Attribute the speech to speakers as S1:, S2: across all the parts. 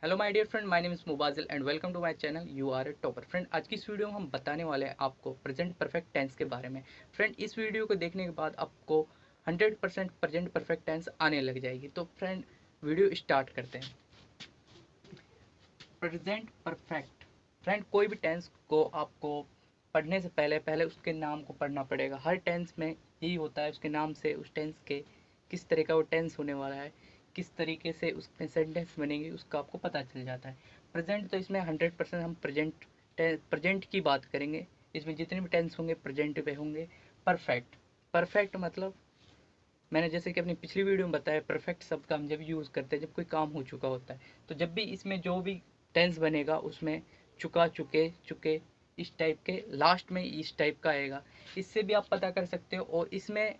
S1: Hello my dear friend, my name is Mubazil and welcome to my channel you are a topper. Friend, आज की इस video में हम बताने वाले हैं आपको प्रेजेंट परफेक्ट टेंस के बारे में। फ्रेंड, इस वीडियो को देखने के बाद आपको 100% प्रेजेंट परफेक्ट टेंस आने लग जाएगी। तो फ्रेंड, वीडियो स्टार्ट करते हैं। Present perfect. फ्रेंड, कोई भी टेंस को आपको पढ़ने से पहले पहले उसके नाम को पढ़ना पड़ेगा। हर टेंस में यही होता है, उसके नाम से उस टेंस के किस तरह का वो टेंस होने वाला है, किस तरीके से उसमें सेंटेंस बनेंगे, उसका आपको पता चल जाता है। प्रेजेंट तो इसमें 100% हम प्रेजेंट की बात करेंगे। इसमें जितने भी टेंस होंगे प्रेजेंट पे होंगे। परफेक्ट। परफेक्ट मतलब मैंने जैसे कि अपनी पिछली वीडियो में बताया, परफेक्ट शब्द का हम जब यूज़ करते हैं जब कोई काम हो चुका होता है। तो जब भी इसमें जो भी टेंस बनेगा उसमें चुका, चुके, चुके, इस टाइप के लास्ट में इस टाइप का आएगा। इससे भी आप पता कर सकते हो। और इसमें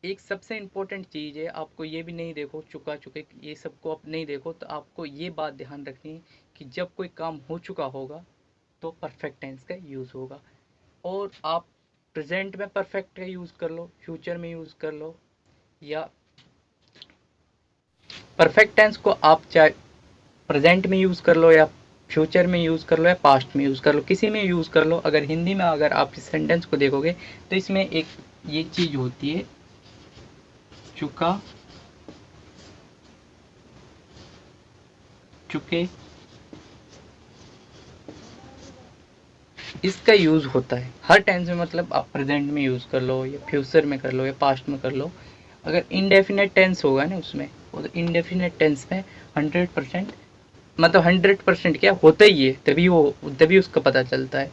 S1: एक सबसे इम्पोर्टेंट चीज़ है, आपको ये भी नहीं देखो चुका, चुके, ये सबको आप नहीं देखो, तो आपको ये बात ध्यान रखनी है कि जब कोई काम हो चुका होगा तो परफेक्ट टेंस का यूज़ होगा। और आप प्रेजेंट में परफेक्ट का यूज़ कर लो, फ्यूचर में यूज़ कर लो, या परफेक्ट टेंस को आप चाहे प्रेजेंट में यूज़ कर लो, या फ्यूचर में यूज़ कर लो, या पास्ट में यूज़ कर लो, किसी में यूज़ कर लो। अगर हिंदी में अगर आप इस सेंटेंस को देखोगे तो इसमें एक ये चीज़ होती है, चुका, चुके, इसका यूज़ होता है हर टेंस में। मतलब आप प्रेजेंट में यूज़ कर लो, या फ्यूचर में कर लो, या पास्ट में कर लो। अगर इनडेफिनेट टेंस होगा ना उसमें, वो तो इनडेफिनेट टेंस में 100%, मतलब 100% क्या होता ही है, तभी उसका पता चलता है।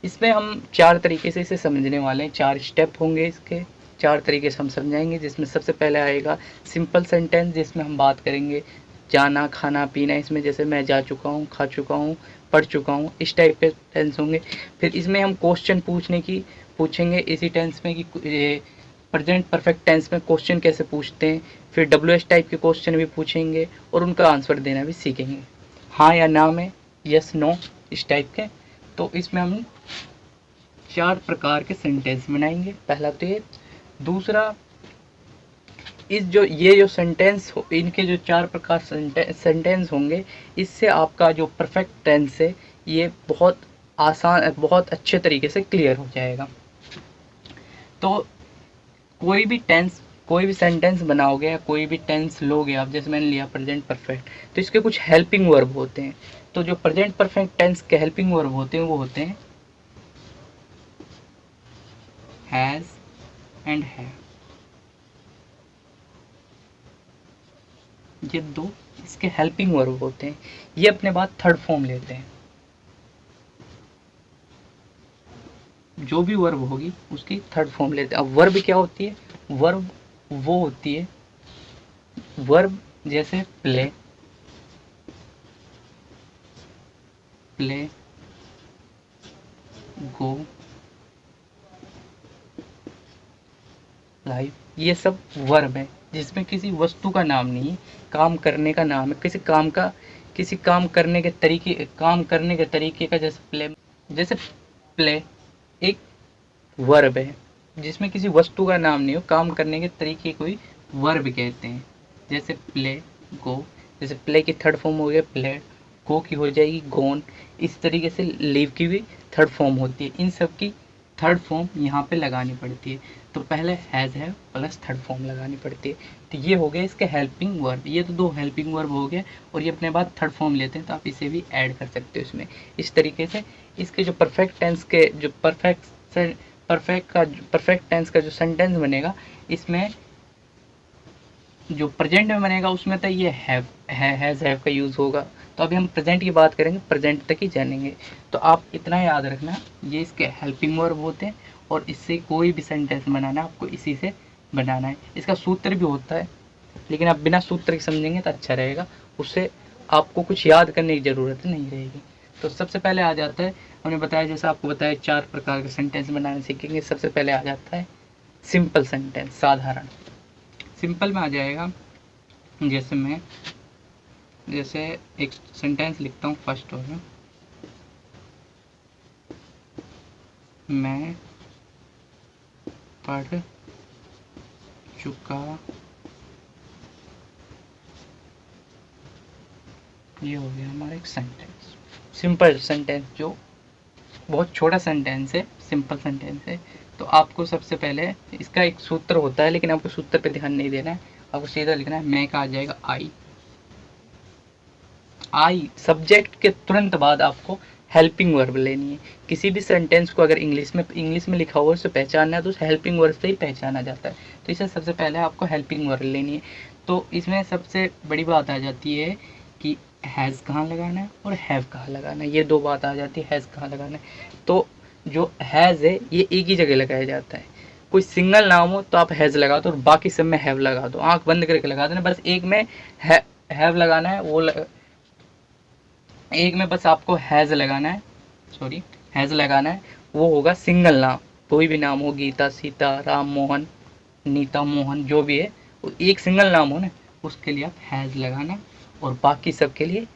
S1: इसमें हम 4 तरीके से इसे समझने वाले हैं। 4 स्टेप होंगे इसके, 4 तरीके से हम समझाएंगे। जिसमें सबसे पहले आएगा सिंपल सेंटेंस, जिसमें हम बात करेंगे जाना, खाना, पीना। इसमें जैसे मैं जा चुका हूँ, खा चुका हूँ, पढ़ चुका हूँ, इस टाइप के टेंस होंगे। फिर इसमें हम क्वेश्चन पूछेंगे इसी टेंस में कि प्रेजेंट परफेक्ट टेंस में क्वेश्चन कैसे पूछते हैं। फिर WH टाइप के क्वेश्चन भी पूछेंगे और उनका आंसर देना भी सीखेंगे, हाँ या ना में, यस नो, इस टाइप के। तो इसमें हम 4 प्रकार के सेंटेंस बनाएंगे। पहला तो ये। दूसरा, ये जो सेंटेंस हो, इनके जो 4 प्रकार सेंटेंस होंगे, इससे आपका जो परफेक्ट टेंस है ये बहुत आसान, बहुत अच्छे तरीके से क्लियर हो जाएगा। तो कोई भी टेंस, कोई भी सेंटेंस बनाओगे या कोई भी टेंस लोगे आप, जैसे मैंने लिया प्रेजेंट परफेक्ट, तो इसके कुछ हेल्पिंग वर्ब होते हैं। तो जो प्रेजेंट परफेक्ट टेंस के हेल्पिंग वर्ब होते हैं वो होते हैं हैज़ एंड हैव। ये दो इसके हेल्पिंग वर्ब होते हैं। ये अपने बाद थर्ड फॉर्म लेते हैं। जो भी वर्ब होगी उसकी थर्ड फॉर्म लेते हैं। अब वर्ब क्या होती है? वर्ब वो होती है, वर्ब जैसे प्ले, प्ले, गो, लाइव, ये सब वर्ब है जिसमें किसी वस्तु का नाम नहीं है, काम करने का नाम है। किसी काम करने के तरीके, का, जैसे प्ले एक वर्ब है जिसमें किसी वस्तु का नाम नहीं हो, काम करने के तरीके को ही वर्ब कहते हैं। जैसे प्ले, गो। जैसे प्ले की थर्ड फॉर्म हो गया प्लेड, गो की हो जाएगी गोन। इस तरीके से लीव की भी थर्ड फॉर्म होती है। इन सब की थर्ड फॉर्म यहाँ पे लगानी पड़ती है। तो पहले हैज़ है प्लस थर्ड फॉर्म लगानी पड़ती है। तो ये हो गया इसके हेल्पिंग वर्ब। ये तो 2 हेल्पिंग वर्ब हो गए, और ये अपने बाद थर्ड फॉर्म लेते हैं, तो आप इसे भी ऐड कर सकते हो इसमें। इस तरीके से इसके जो परफेक्ट टेंस के जो परफेक्ट टेंस का जो सेंटेंस बनेगा, इसमें जो प्रेजेंट में बनेगा उसमें तो ये हैज़ हैव का यूज़ होगा। तो अभी हम प्रेजेंट की बात करेंगे, प्रेजेंट तक ही जानेंगे। तो आप इतना याद रखना, ये इसके हेल्पिंग वर्ब होते हैं, और इससे कोई भी सेंटेंस बनाना आपको इसी से बनाना है। इसका सूत्र भी होता है, लेकिन आप बिना सूत्र के समझेंगे तो अच्छा रहेगा। उससे आपको कुछ याद करने की ज़रूरत नहीं रहेगी। तो सबसे पहले आ जाता है, हमने बताया, जैसा आपको बताया 4 प्रकार के सेंटेंस बनाने सीखेंगे। सबसे पहले आ जाता है सिंपल सेंटेंस, साधारण। सिंपल में आ जाएगा, जैसे एक सेंटेंस लिखता हूँ फर्स्ट में, मैं पढ़ चुका ये हो गया हमारा एक सेंटेंस, सिंपल सेंटेंस, जो बहुत छोटा सेंटेंस है, सिंपल सेंटेंस है। तो आपको सबसे पहले इसका एक सूत्र होता है, लेकिन आपको सूत्र पे ध्यान नहीं देना है, आपको सीधा लिखना है मैं का आ जाएगा आई। आई सब्जेक्ट के तुरंत बाद आपको हेल्पिंग वर्ब लेनी है। किसी भी सेंटेंस को अगर इंग्लिश में लिखा हुआ उसे पहचानना है तो उस हेल्पिंग वर्ब से ही पहचाना जाता है। तो इसे सबसे पहले आपको हेल्पिंग वर्ब लेनी है। तो इसमें सबसे बड़ी बात आ जाती है कि हैज़ कहाँ लगाना है और हैव कहाँ लगाना है, ये दो बात आ जाती है, हैज़ कहाँ लगाना है। तो जो हैज़ है ये एक ही जगह लगाया जाता है। कोई सिंगल नाम हो तो आप हैज़ लगा दो और बाकी सब में हैव लगा दो, आंख बंद करके लगा देना, बस एक में हैव लगाना है, वो एक में बस आपको हैज़ लगाना है, सॉरी हैज़ लगाना है, वो होगा सिंगल नाम। कोई भी नाम हो, गीता, सीता, राम, मोहन, नीता, मोहन, जो भी है, वो एक सिंगल नाम हो ना, उसके लिए आप हैज़ लगाना और बाकी सब के लिए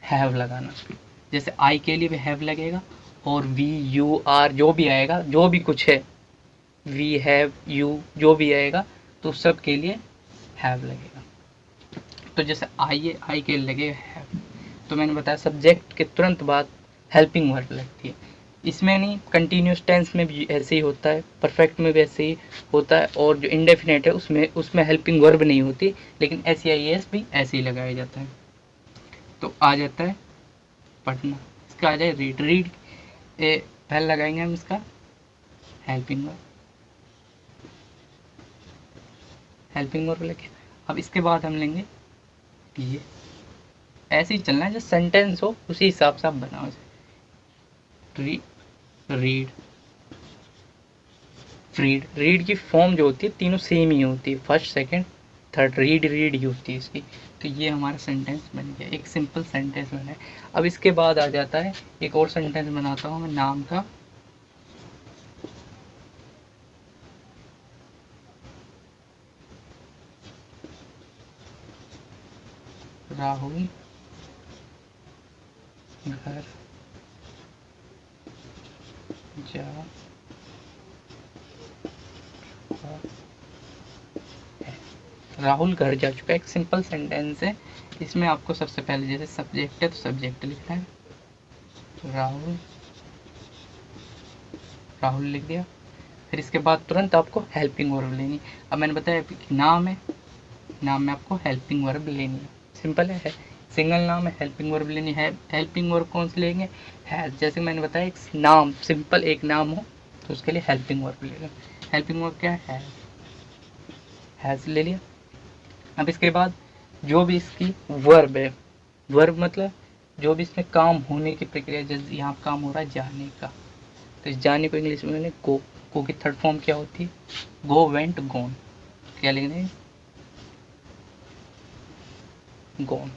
S1: हैव लगाना। जैसे आई के लिए भी हैव लगेगा और वी, यू, आर जो भी आएगा, जो भी कुछ है, वी, हैव, यू जो भी आएगा, तो सब के लिए हैव लगेगा। तो जैसे आई के लिए लगेगा हैव। तो मैंने बताया सब्जेक्ट के तुरंत बाद हेल्पिंग वर्ब लगती है। इसमें नहीं, कंटिन्यूस टेंस में भी ऐसे ही होता है, परफेक्ट में भी ऐसे ही होता है, और जो इंडेफिनेट है उसमें हेल्पिंग वर्ब नहीं होती, लेकिन SEIS भी ऐसे ही लगाया जाता है। तो आ जाता है पढ़ना, इसका आ जाए रीड। रीड पहले लगाएंगे हम इसका हेल्पिंग वर्ब, हेल्पिंग वर्ब लगे। अब इसके बाद हम लेंगे ये, ऐसे ही चलना है, जो सेंटेंस हो उसी हिसाब से आप बनाओ। रीड, रीड की फॉर्म जो होती है तीनों सेम ही होती है, फर्स्ट सेकंड थर्ड, रीड ही होती है इसकी। तो ये हमारा सेंटेंस बन गया, एक सिंपल सेंटेंस बना है। अब इसके बाद आ जाता है एक और सेंटेंस बनाता हूँ मैं नाम का। राहुल घर जा राहुल घर जा चुका है, एक सिंपल सेंटेंस है। इसमें आपको सबसे पहले जैसे सब्जेक्ट है तो सब्जेक्ट लिखना है, तो राहुल लिख दिया। फिर इसके बाद तुरंत आपको हेल्पिंग वर्ब लेनी। अब मैंने बताया नाम है, नाम में आपको हेल्पिंग वर्ब लेनी है, सिंपल है, सिंगल नाम है, हेल्पिंग वर्ब लेनी है। हेल्पिंग वर्ब कौन सी लेंगे, हैज। जैसे मैंने बताया एक नाम, सिंपल एक नाम हो तो उसके लिए हेल्पिंग वर्ब लेगा। हेल्पिंग वर्ब क्या है, हैज ले लिया। अब इसके बाद जो भी इसकी वर्ब है, वर्ब मतलब जो भी इसमें काम होने की प्रक्रिया, जैसे यहाँ काम हो रहा है जाने का, तो इस जाने को इंग्लिश में गो की थर्ड फॉर्म क्या होती है, गो, वेंट, गोन। क्या लिखना है, गोन।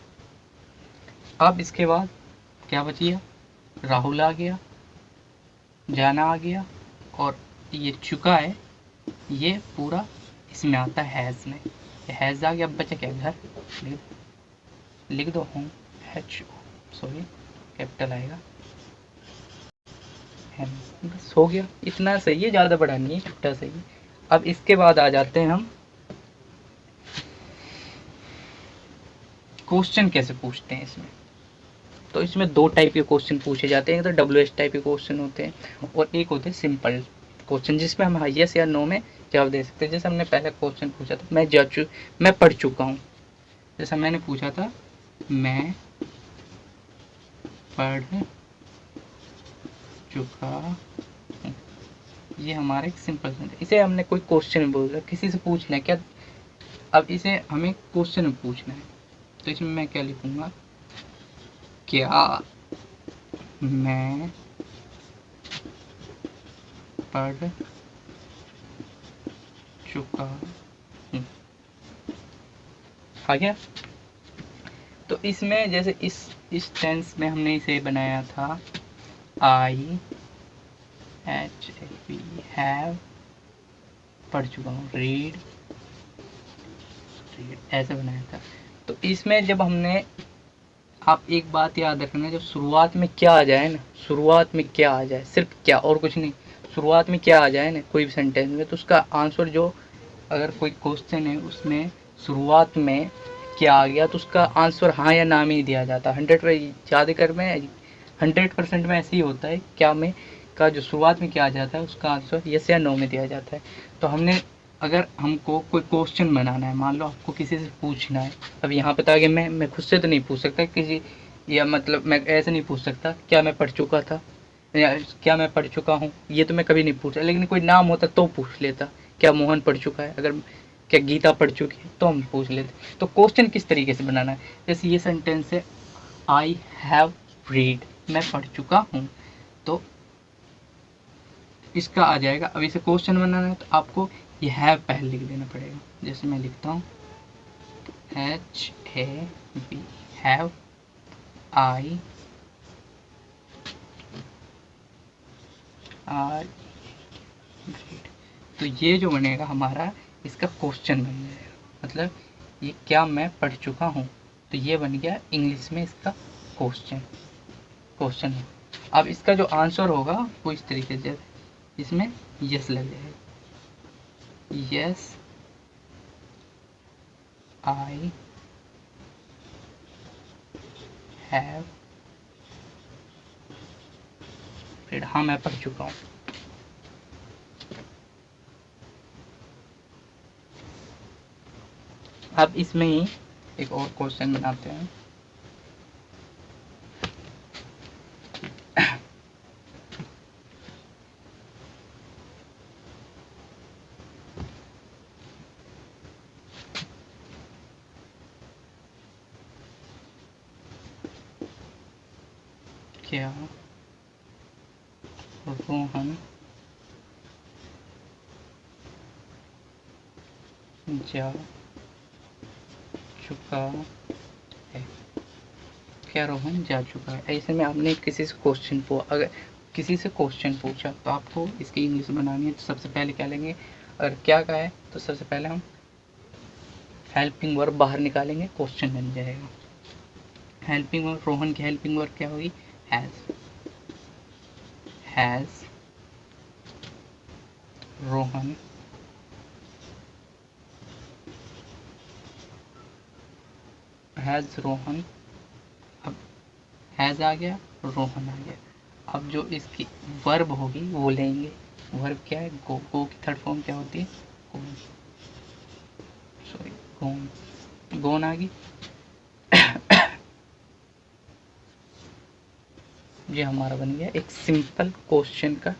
S1: अब इसके बाद क्या बच गया, राहुल आ गया, जाना आ गया, और ये चुका है, ये पूरा इसमें आता है हैज़ में, हैज़ आ गया। अब बचा क्या, घर, लिख दो होम, सॉरी कैपिटल आएगा, बस हो गया, इतना सही है, ज़्यादा बड़ा नहीं है, छोटा सही है। अब इसके बाद आ जाते हैं हम क्वेश्चन कैसे पूछते हैं इसमें। तो इसमें दो टाइप के क्वेश्चन पूछे जाते हैं, तो WH टाइप के क्वेश्चन होते हैं और एक होते हैं सिंपल क्वेश्चन, जिसमें हम यस या नो में जवाब दे सकते हैं। जैसे हमने पहला क्वेश्चन पूछा था, मैं पढ़ चुका हूँ। जैसा मैंने पूछा था मैं पढ़ चुका हूँ, ये हमारा एक सिंपल सेंटेंस। इसे हमने कोई क्वेश्चन में बोला, किसी से पूछना है क्या, अब इसे हमें क्वेश्चन में पूछना है, तो इसमें मैं क्या लिखूंगा, क्या मैं पढ़ चुका हूँ, आ गया। तो इसमें जैसे इस टेंस में हमने इसे बनाया था आई हैव, पढ़ चुका हूँ, रीड ऐसे बनाया था। तो इसमें जब हमने, आप एक बात याद रखना, जब शुरुआत में क्या आ जाए ना, शुरुआत में क्या आ जाए, सिर्फ क्या और कुछ नहीं, शुरुआत में क्या आ जाए ना कोई भी सेंटेंस में, तो उसका आंसर जो, अगर कोई क्वेश्चन है उसमें शुरुआत में क्या आ गया तो उसका आंसर हाँ या ना में ही दिया जाता है। 100% में ऐसे ही होता है, क्या में का जो शुरुआत में क्या आ जाता है उसका आंसर यस या नो में दिया जाता है। तो हमने अगर हमको कोई क्वेश्चन बनाना है, मान लो आपको किसी से पूछना है, अब यहाँ पे था कि मैं खुद से तो नहीं पूछ सकता किसी, या मतलब मैं ऐसे नहीं पूछ सकता क्या मैं पढ़ चुका था या क्या मैं पढ़ चुका हूँ, ये तो मैं कभी नहीं पूछा, लेकिन कोई नाम होता तो पूछ लेता, क्या मोहन पढ़ चुका है, अगर क्या गीता पढ़ चुकी है तो हम पूछ लेते। तो क्वेश्चन किस तरीके से बनाना है, जैसे ये सेंटेंस है आई हैव रीड, मैं पढ़ चुका हूँ, तो इसका आ जाएगा। अब इसे क्वेश्चन बनाना है तो आपको ये हैव पहले लिख देना पड़ेगा, जैसे मैं लिखता हूँ HAV, have I R read, तो ये जो बनेगा हमारा इसका क्वेश्चन बन जाएगा, मतलब ये क्या मैं पढ़ चुका हूँ, तो ये बन गया इंग्लिश में इसका क्वेश्चन है। अब इसका जो आंसर होगा वो इस तरीके से, इसमें यस लग जाएगा, यस आई हैव रीड, हाँ मैं पढ़ चुका हूँ। अब इसमें ही एक और क्वेश्चन बनाते हैं, क्या रोहन जा चुका है, क्या रोहन जा चुका है। ऐसे में आपने किसी से क्वेश्चन अगर किसी से क्वेश्चन पूछा तो आपको इसकी इंग्लिश बनानी है, तो सबसे पहले क्या लेंगे, अगर क्या का है तो सबसे पहले हम हेल्पिंग वर्ब बाहर निकालेंगे, क्वेश्चन बन जाएगा। हेल्पिंग वर्ब, रोहन की हेल्पिंग वर्ब क्या होगी, हैज रोहन रोहन, अब हैज आ गया, रोहन आ गया। अब जो इसकी वर्ब होगी वो लेंगे, वर्ब क्या है, गो की थर्ड फॉर्म क्या होती है, गोन, सॉरी गोन, गोन आ गई। ये हमारा बन गया एक सिंपल क्वेश्चन का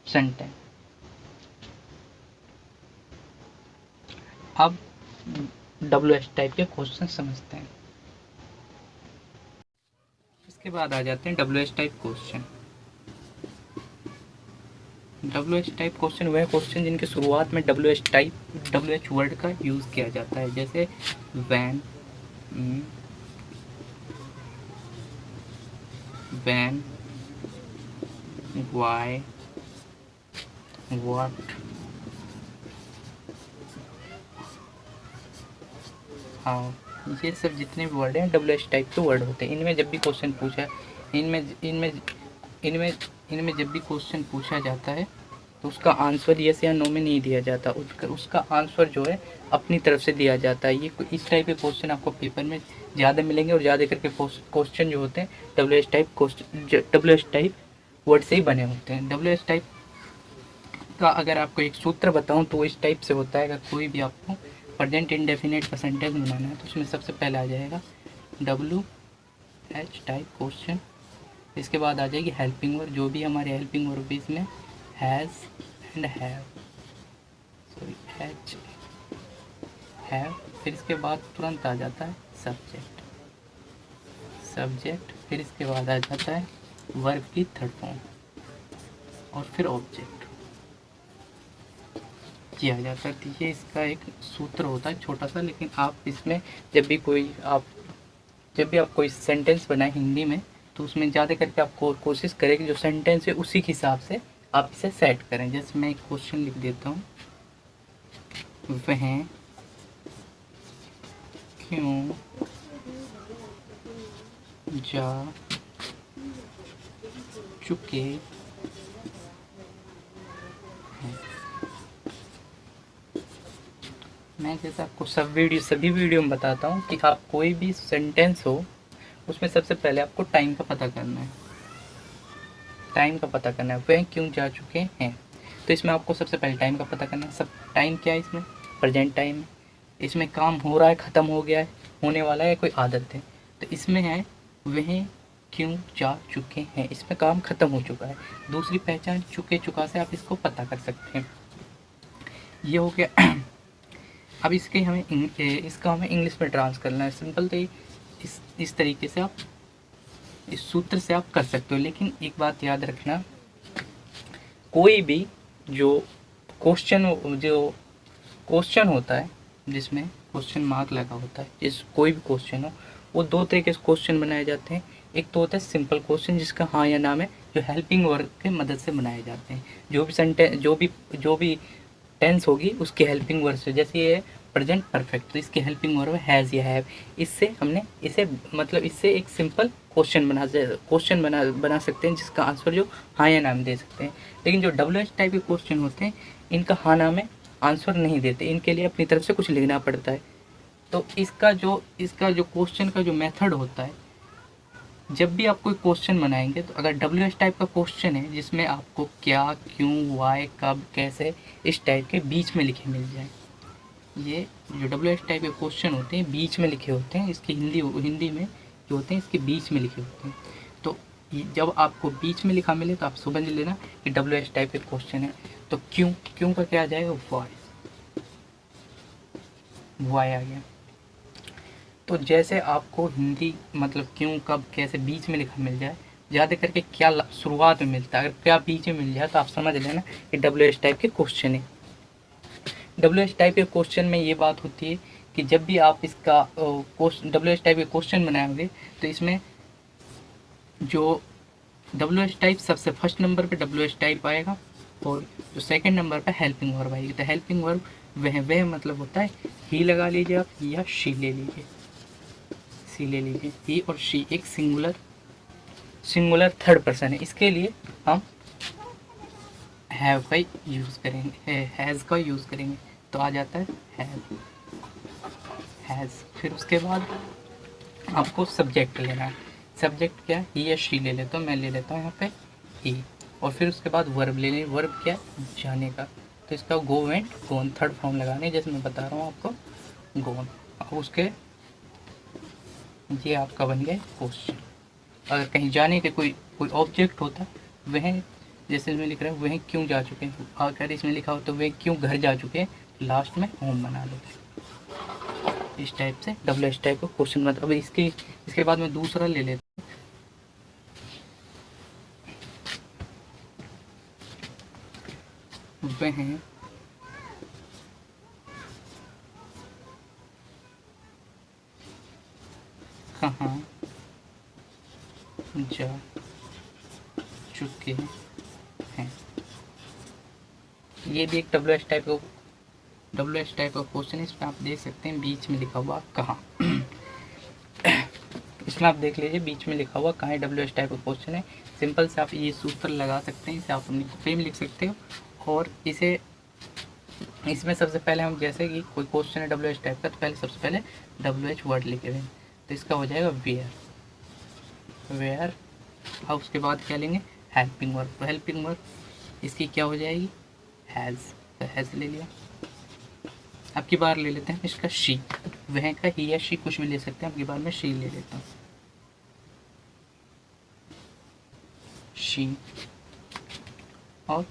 S1: सेंटेंस। अब WH टाइप के क्वेश्चन समझते हैं, इसके बाद आ जाते हैं WH type question. WH type question वह क्वेश्चन जिनके शुरुआत में WH वर्ड का यूज़ किया जाता है, जैसे when, why, what, हाउ, ये सब जितने भी वर्ड हैं WH टाइप के वर्ड होते हैं। इनमें जब भी क्वेश्चन पूछा है, इनमें इनमें इनमें इनमें जब भी क्वेश्चन पूछा जाता है तो उसका आंसर यस या नो में नहीं दिया जाता, उसका आंसर जो है अपनी तरफ से दिया जाता है। ये इस टाइप के क्वेश्चन आपको पेपर में ज़्यादा मिलेंगे, और ज़्यादा करके क्वेश्चन जो होते हैं WH टाइप वर्ड से ही बने होते हैं। WH टाइप का अगर आपको एक सूत्र बताऊं तो इस टाइप से होता है, अगर कोई भी आपको प्रेजेंट इंडेफिनिट का सेंटेंस बनाना है तो उसमें सबसे पहले आ जाएगा WH टाइप क्वेश्चन, इसके बाद आ जाएगी हेल्पिंग वर्ब, जो भी हमारे हेल्पिंग वर्ब इसमें has and have, sorry have, फिर इसके बाद तुरंत आ जाता है सब्जेक्ट, फिर इसके बाद आ जाता है वर्ब की थर्ड फॉर्म, और फिर ऑब्जेक्ट किया जाता है। तो ये इसका एक सूत्र होता है छोटा सा, लेकिन आप इसमें जब भी आप कोई सेंटेंस बनाए हिंदी में तो उसमें ज़्यादा करके आप कोशिश करें कि जो सेंटेंस है उसी के हिसाब से आप इसे सेट करें। जैसे मैं एक क्वेश्चन लिख देता हूँ, वह क्यों जा चुके हैं, मैं जैसे आपको सभी वीडियो में बताता हूँ कि आप कोई भी सेंटेंस हो उसमें सबसे पहले आपको टाइम का पता करना है। टाइम का पता करना है, वह क्यों जा चुके हैं। तो इसमें आपको सबसे पहले टाइम का पता करना है। सब टाइम क्या है इसमें, प्रेजेंट टाइम है। इसमें काम हो रहा है, ख़त्म हो गया है, होने वाला है, कोई आदत है। तो इसमें है वह क्यों जा चुके हैं, इसमें काम ख़त्म हो चुका है। दूसरी पहचान चुके चुका से आप इसको पता कर सकते हैं। ये हो गया। अब इसका हमें इंग्लिश में ट्रांस करना है। सिंपल तो इस तरीके से आप इस सूत्र से आप कर सकते हो। लेकिन एक बात याद रखना, कोई भी जो क्वेश्चन होता है जिसमें क्वेश्चन मार्क लगा होता है, जिस कोई भी क्वेश्चन हो, वो दो तरीके से क्वेश्चन बनाए जाते हैं। एक तो होता है सिंपल क्वेश्चन जिसका हाँ या नाम है, जो हेल्पिंग वर्ब की मदद से बनाए जाते हैं। जो भी टेंस होगी उसकी हेल्पिंग वर्ब से, जैसे ये प्रेजेंट परफेक्ट, तो इसकी हेल्पिंग वर्ब हैज़ या हैव। इससे एक सिंपल क्वेश्चन बना सकते हैं जिसका आंसर जो हाँ या नाम दे सकते हैं। लेकिन जो WH टाइप के क्वेश्चन होते हैं, इनका हाँ नाम में आंसर नहीं देते, इनके लिए अपनी तरफ से कुछ लिखना पड़ता है। तो इसका जो क्वेश्चन का जो मेथड होता है, जब भी आप कोई क्वेश्चन बनाएंगे तो अगर WH टाइप का क्वेश्चन है जिसमें आपको क्या, क्यों, वाई, कब, कैसे, इस टाइप के बीच में लिखे मिल जाए, ये जो WH टाइप के क्वेश्चन होते हैं बीच में लिखे होते हैं, इसकी हिंदी में जो होते हैं इसके बीच में लिखे होते हैं। तो जब आपको बीच में लिखा मिले तो आप समझ लेना कि WH टाइप के क्वेश्चन है। तो क्यों का क्या आ जाएगा, वाई आ गया। तो जैसे आपको हिंदी मतलब क्यों, कब, कैसे बीच में लिखा मिल जाए, ज़्यादा करके क्या शुरुआत में मिलता है, अगर क्या बीच में मिल जाए तो आप समझ लेना कि WH टाइप के क्वेश्चन है। WH टाइप के क्वेश्चन में ये बात होती है कि जब भी आप इसका WH टाइप के क्वेश्चन बनाएंगे तो इसमें जो WH टाइप सबसे फर्स्ट नंबर पे WH टाइप आएगा और जो सेकंड नंबर पे हेल्पिंग वर्ब आएगी। तो हेल्पिंग वर्ब वह मतलब होता है ही लगा लीजिए आप, या शी ले लीजिए, ही और शी एक सिंगुलर थर्ड पर्सन है। इसके लिए हम हैव का यूज़ करेंगे, हैज़ का यूज़ करेंगे। तो आ जाता है हैज़। फिर उसके बाद आपको सब्जेक्ट लेना है। सब्जेक्ट क्या, ही या शी ले लेता हूँ, मैं ले लेता हूँ यहाँ पे ही। और फिर उसके बाद वर्ब ले लें। वर्ब क्या, जाने का। तो इसका गो वेंट, गोन थर्ड फॉर्म लगाने, जैसे मैं बता रहा हूँ आपको, गोन। अब उसके ये आपका बन गया क्वेश्चन। अगर कहीं जाने के कोई ऑब्जेक्ट होता, वह जैसे इसमें लिख रहा है वह क्यों जा चुके हैं, अगर इसमें लिखा हो तो वह क्यों घर जा चुके हैं, लास्ट में होम बना लेते। इस टाइप से WH टाइप का क्वेश्चन बना। अब इसके बाद मैं दूसरा ले लेता हूँ। वह कहाँ जा चुके हैं। ये भी एक WH टाइप का क्वेश्चन है। इसमें आप देख सकते हैं बीच में लिखा हुआ कहाँ। इसमें आप देख लीजिए बीच में लिखा हुआ कहाँ है, WH टाइप का क्वेश्चन है। सिंपल से आप ये सूत्र लगा सकते हैं, इसे आप अपनी कॉपी में लिख सकते हो। और इसमें सबसे पहले हम, जैसे कि कोई क्वेश्चन है WH टाइप का, तो सबसे पहले WH वर्ड लिखे हुए। तो इसका हो जाएगा वेयर। अब उसके बाद क्या लेंगे, हेल्पिंग वर्ब। तो हेल्पिंग वर्ब इसकी क्या हो जाएगी, हैज़। तो हैज़ ले लिया। अब की बार ले लेते हैं इसका शी। वह का ही या शी कुछ भी ले सकते हैं, अब की बार मैं शी ले लेता हूँ, शी। और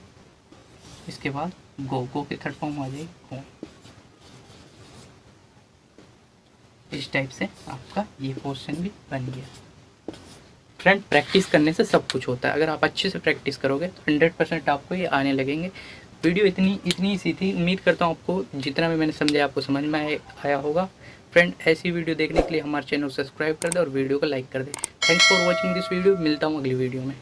S1: इसके बाद गो के थर्ड फॉर्म आ जाएगी गो। इस टाइप से आपका ये क्वेश्चन भी बन गया। फ्रेंड, प्रैक्टिस करने से सब कुछ होता है। अगर आप अच्छे से प्रैक्टिस करोगे तो 100% आपको ये आने लगेंगे। वीडियो इतनी सी थी। उम्मीद करता हूँ आपको जितना भी मैंने समझाया आपको समझ में आया होगा। फ्रेंड, ऐसी वीडियो देखने के लिए हमारे चैनल को सब्सक्राइब कर दे और वीडियो को लाइक कर दे। Thanks for watching this video. मिलता हूँ अगली वीडियो में।